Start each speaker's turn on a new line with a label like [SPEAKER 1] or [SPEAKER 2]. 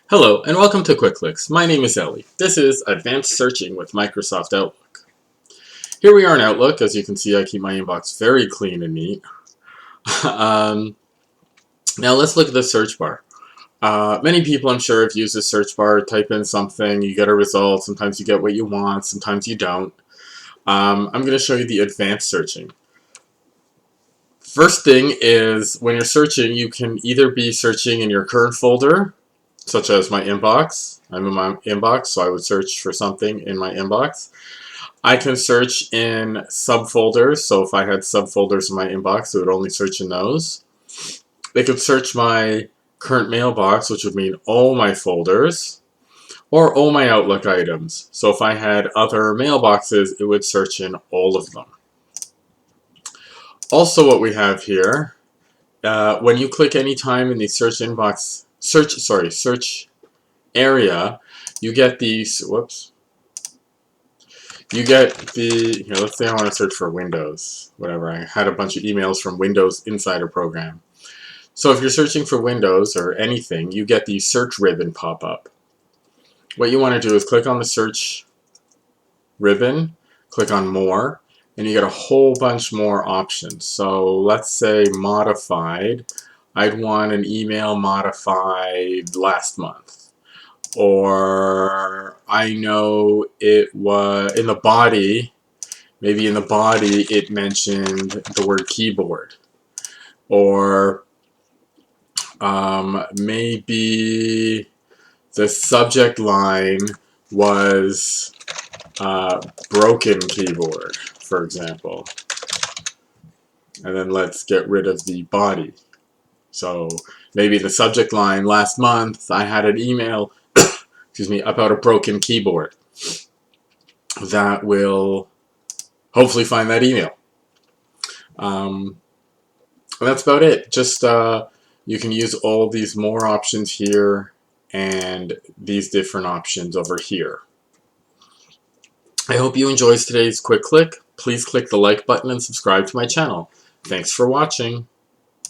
[SPEAKER 1] Hello and welcome to Quick Clicks. My name is Ellie. This is Advanced Searching with Microsoft Outlook. Here we are in Outlook. As you can see, I keep my inbox very clean and neat. Now let's look at the search bar. Many people, I'm sure, have used the search bar. Type in something, you get a result. Sometimes you get what you want, sometimes you don't. I'm going to show you the advanced searching. First thing is, when you're searching, you can either be searching in your current folder, such as my inbox. I'm in my inbox, so I would search for something in my inbox. I can search in subfolders, so if I had subfolders in my inbox, it would only search in those. They could search my current mailbox, which would mean all my folders, or all my Outlook items. So if I had other mailboxes, it would search in all of them. Also, what we have here, when you click any time in the search area, you get these, here, let's say I want to search for Windows, whatever. I had a bunch of emails from Windows Insider Program. So if you're searching for Windows or anything, you get the search ribbon pop up. What you want to do is click on the search ribbon, click on more, and you get a whole bunch more options. So let's say modified. I'd want an email modified last month. Or I know it was in the body, maybe in the body it mentioned the word keyboard. Or maybe the subject line was broken keyboard, for example. And then let's get rid of the body. So maybe the subject line, last month I had an email excuse me, about a broken keyboard. That will hopefully find that email. That's about it. Just you can use all these more options here and these different options over here. I hope you enjoyed today's quick click. Please click the like button and subscribe to my channel. Thanks for watching.